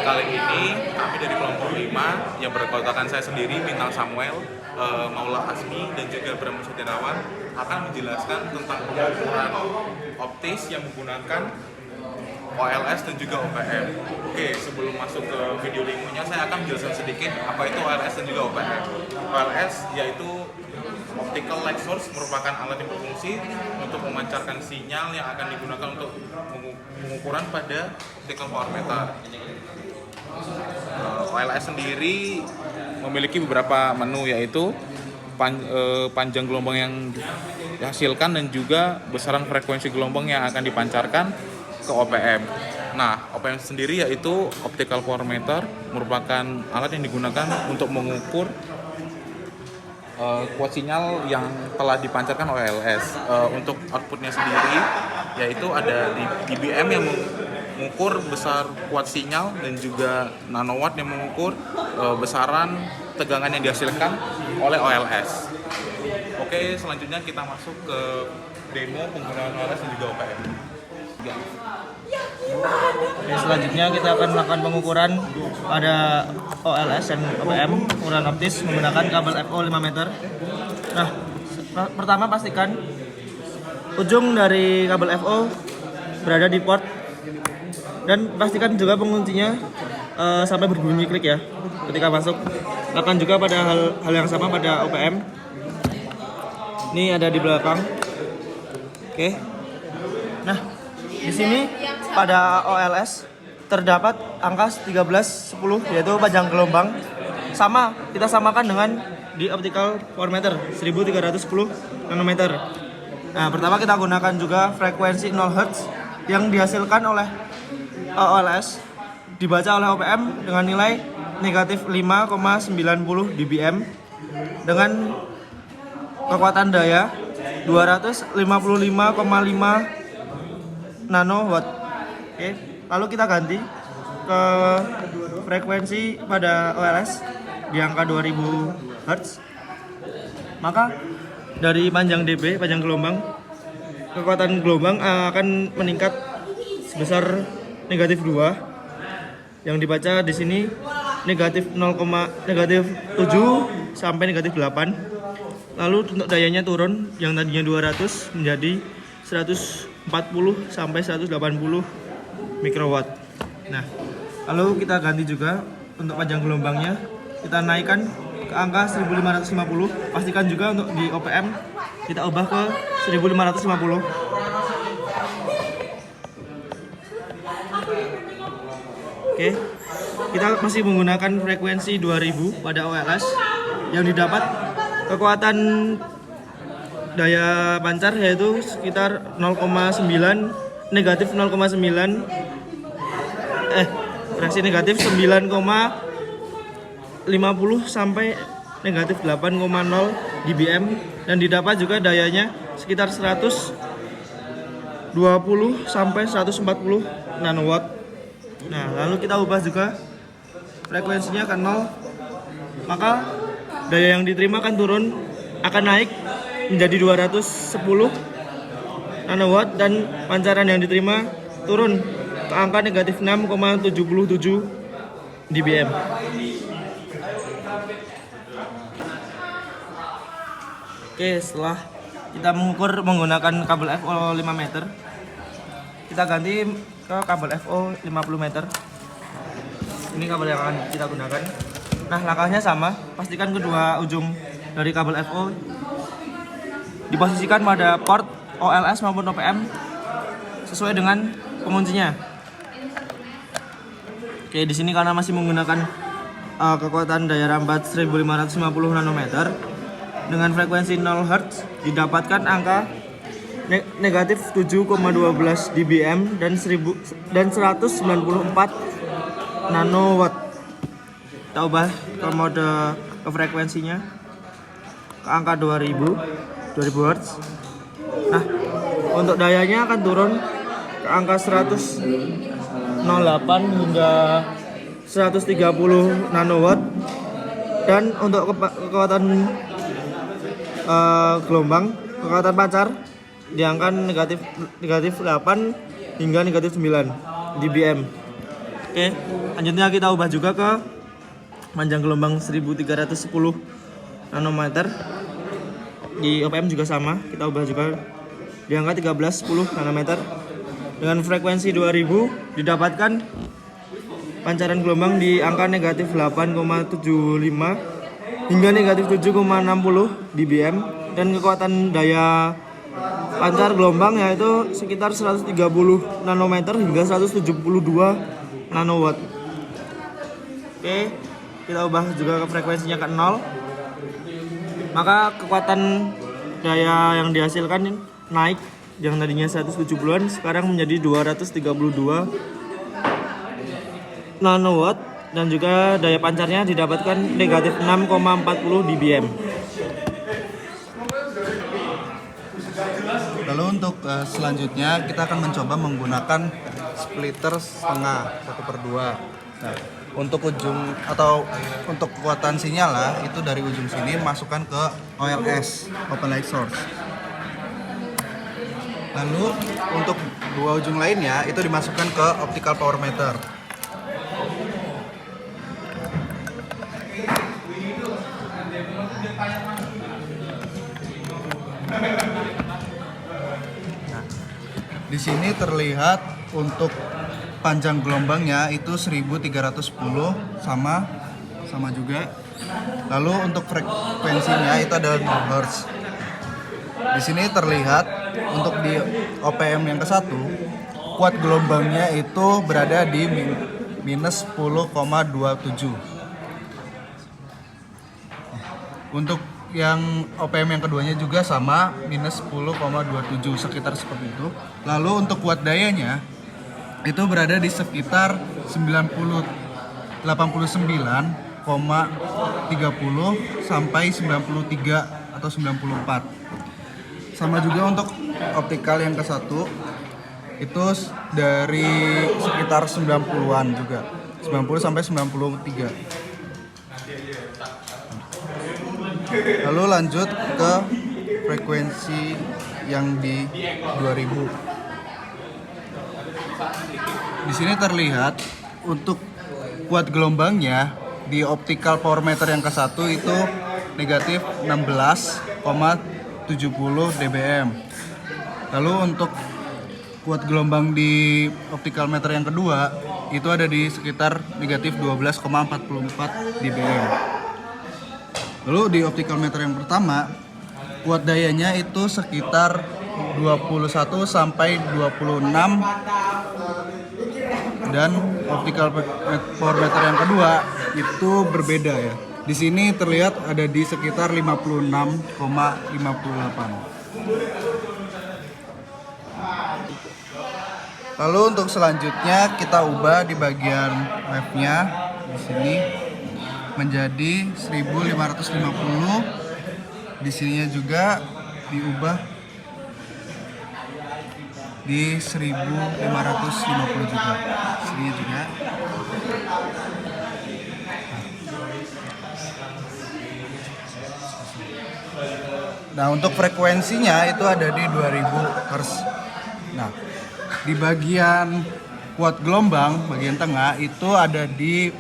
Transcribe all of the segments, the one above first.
kali ini kami dari kelompok 5 yang berkotakan saya sendiri, Bintang Samuel, Maula Asmi, dan juga Bram Sutirawan akan menjelaskan tentang pengukuran optis yang menggunakan OLS dan juga OPM. Oke, sebelum masuk ke video demonya, saya akan menjelaskan sedikit apa itu OLS dan juga OPM. OLS yaitu Optical Light Source, merupakan alat yang berfungsi untuk memancarkan sinyal yang akan digunakan untuk pengukuran pada optical power meter. OLS sendiri memiliki beberapa menu, yaitu panjang gelombang yang dihasilkan dan juga besaran frekuensi gelombang yang akan dipancarkan ke OPM. Nah, OPM sendiri yaitu optical power meter, merupakan alat yang digunakan untuk mengukur kuat sinyal yang telah dipancarkan oleh OLS. Untuk outputnya sendiri yaitu ada dBm yang mengukur besar kuat sinyal dan juga nanowatt yang mengukur besaran tegangan yang dihasilkan oleh OLS. Oke, selanjutnya kita masuk ke demo penggunaan OLS dan juga OPM. Selanjutnya kita akan melakukan pengukuran pada OLS dan OPM, pengukuran optis menggunakan kabel FO 5 meter. Nah, pertama pastikan ujung dari kabel FO berada di port, dan pastikan juga penguncinya sampai berbunyi klik ya ketika masuk. Lakukan juga pada hal yang sama pada OPM. Ini ada di belakang. Oke. Nah, di sini pada OLS terdapat angka 1310, yaitu panjang gelombang. Sama, kita samakan dengan di optical power meter 1310 nanometer. Nah, pertama kita gunakan juga frekuensi 0 Hz yang dihasilkan oleh OLS dibaca oleh OPM dengan nilai negatif 5,90 dBm dengan kekuatan daya 255,5 nanowatt. Oke, lalu kita ganti ke frekuensi pada OLS di angka 2000 Hz. Maka dari panjang dB, panjang gelombang, kekuatan gelombang akan meningkat sebesar negatif 2 yang dibaca di sini negatif 7 sampai negatif 8. Lalu untuk dayanya turun yang tadinya 200 menjadi 140 sampai 180 mikrowatt. Nah, lalu kita ganti juga untuk panjang gelombangnya, kita naikkan ke angka 1550. Pastikan juga untuk di OPM kita ubah ke 1550. Oke, kita masih menggunakan frekuensi 2000 pada OLS yang didapat kekuatan daya pancar yaitu sekitar 0,9 negatif 0,9 fraksi negatif 9,50 sampai negatif 8,0 dBm, dan didapat juga dayanya sekitar 120 sampai 140 nanowatt. Nah, lalu kita ubah juga frekuensinya ke 0, maka daya yang diterima akan turun, akan naik menjadi 210 nanowatt, dan pancaran yang diterima turun ke angka negatif 6,77 dBm. Oke, setelah kita mengukur menggunakan kabel FO 5 meter, kita ganti ke kabel FO 50 meter. Ini kabel yang akan kita gunakan. Nah, langkahnya sama, pastikan kedua ujung dari kabel FO diposisikan pada port OLS maupun OPM sesuai dengan penguncinya. Oke, di sini karena masih menggunakan kekuatan daya rambat 1550 nanometer dengan frekuensi 0 Hz, didapatkan angka negatif 7,12 dBm dan 194 nanowatt. Kita ubah ke mode ke frekuensinya ke angka 2000 Hz. Nah, untuk dayanya akan turun ke angka 108 hingga 130 nanowatt, dan untuk kekuatan gelombang, kekuatan pancar di angka negatif 8 hingga negatif 9 dBm. Oke, selanjutnya kita ubah juga ke panjang gelombang 1310 nanometer. Di OPM juga sama, kita ubah juga di angka 1310 nanometer. Dengan frekuensi 2000 didapatkan pancaran gelombang di angka negatif 8,75 hingga negatif 7,60 dBm dan kekuatan daya pancar gelombang yaitu sekitar 130 nanometer hingga 172 nanowatt. Oke, kita ubah juga ke frekuensinya ke 0. Maka kekuatan daya yang dihasilkan naik, yang tadinya 170-an sekarang menjadi 232 nanowatt dan juga daya pancarnya didapatkan negatif 6,40 dBm. Lalu untuk selanjutnya kita akan mencoba menggunakan splitter setengah 1/2. Nah, untuk ujung atau untuk kekuatan sinyal lah itu dari ujung sini masukkan ke OLS, open light source. Lalu untuk dua ujung lainnya itu dimasukkan ke optical power meter. Nah, di sini terlihat untuk panjang gelombangnya itu 1310 sama juga. Lalu untuk frekuensinya itu adalah 0 Hz. Di sini terlihat untuk di OPM yang ke-1 kuat gelombangnya itu berada di minus 10,27. Untuk yang OPM yang keduanya juga sama minus 10,27 sekitar seperti itu. Lalu untuk kuat dayanya itu berada di sekitar 89,30 sampai 93 atau 94. Sama juga untuk optikal yang ke-1 itu dari sekitar 90-an juga. 90 sampai 93. Lalu lanjut ke frekuensi yang di 2000. Di sini terlihat untuk kuat gelombangnya di optical power meter yang ke-1 itu negatif 16,70 dBm. Lalu untuk kuat gelombang di optical meter yang kedua itu ada di sekitar negatif 12,44 dBm. Lalu di optical meter yang pertama kuat dayanya itu sekitar 21 sampai 26 dan optical power meter yang kedua itu berbeda ya. Di sini terlihat ada di sekitar 56,58. Lalu untuk selanjutnya kita ubah di bagian wave-nya di sini menjadi 1550. Di sininya juga diubah di 1550 juga. Sini juga. Nah, untuk frekuensinya itu ada di 2000 Hz. Nah, di bagian kuat gelombang, bagian tengah itu ada di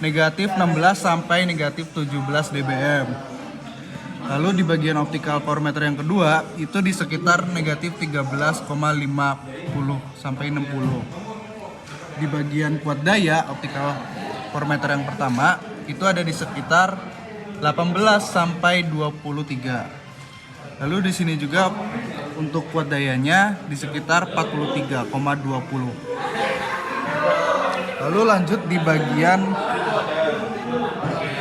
negatif 16 sampai negatif 17 dBm. Lalu di bagian optical power meter yang kedua itu di sekitar negatif 13,50 sampai 60. Di bagian kuat daya optical power meter yang pertama itu ada di sekitar 18 sampai 23. Lalu di sini juga untuk kuat dayanya di sekitar 43,20. Lalu lanjut di bagian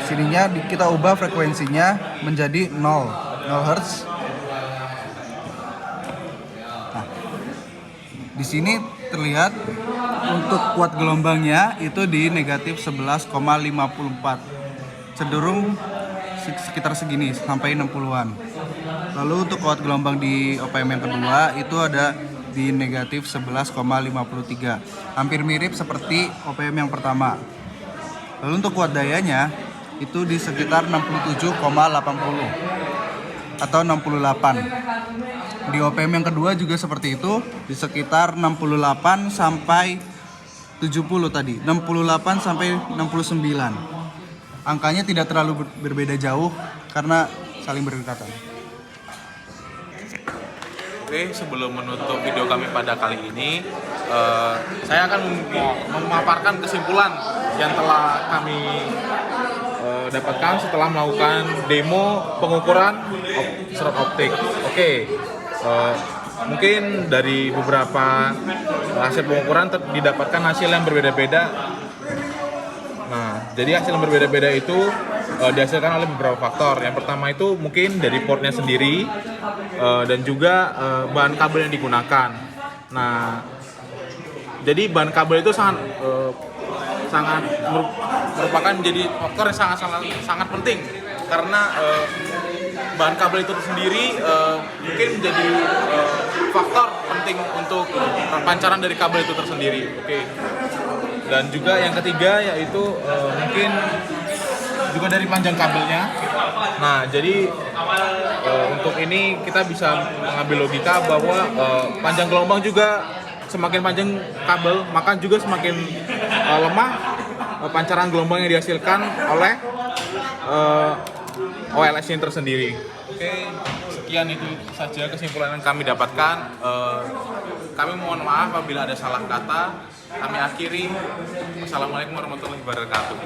sininya kita ubah frekuensinya menjadi 0 Hz. Nah, di sini terlihat untuk kuat gelombangnya itu di negatif 11,54. Cenderung sekitar segini sampai 60-an. Lalu untuk kuat gelombang di OPM yang kedua itu ada di negatif 11,53. Hampir mirip seperti OPM yang pertama. Lalu untuk kuat dayanya itu di sekitar 67,80 atau 68. Di OPM yang kedua juga seperti itu, di sekitar 68 sampai 70 tadi, 68 sampai 69. Angkanya tidak terlalu berbeda jauh karena saling berdekatan. Oke, sebelum menutup video kami pada kali ini, saya akan memaparkan kesimpulan yang telah kami dapatkan setelah melakukan demo pengukuran serot optik. Oke, mungkin dari beberapa hasil pengukuran didapatkan hasil yang berbeda-beda. Nah, jadi hasil yang berbeda-beda itu dihasilkan oleh beberapa faktor. Yang pertama itu mungkin dari portnya sendiri dan juga bahan kabel yang digunakan. Nah, jadi bahan kabel itu sangat merupakan menjadi faktor yang sangat penting karena bahan kabel itu sendiri mungkin menjadi faktor penting untuk pancaran dari kabel itu tersendiri. Oke. Dan juga yang ketiga yaitu mungkin juga dari panjang kabelnya. Nah, jadi untuk ini kita bisa mengambil logika bahwa panjang gelombang juga semakin panjang kabel, maka juga semakin lemah pancaran gelombang yang dihasilkan oleh OLS ini tersendiri. Oke, sekian itu saja kesimpulan yang kami dapatkan. Kami mohon maaf apabila ada salah kata. Kami akhiri. Wassalamualaikum warahmatullahi wabarakatuh.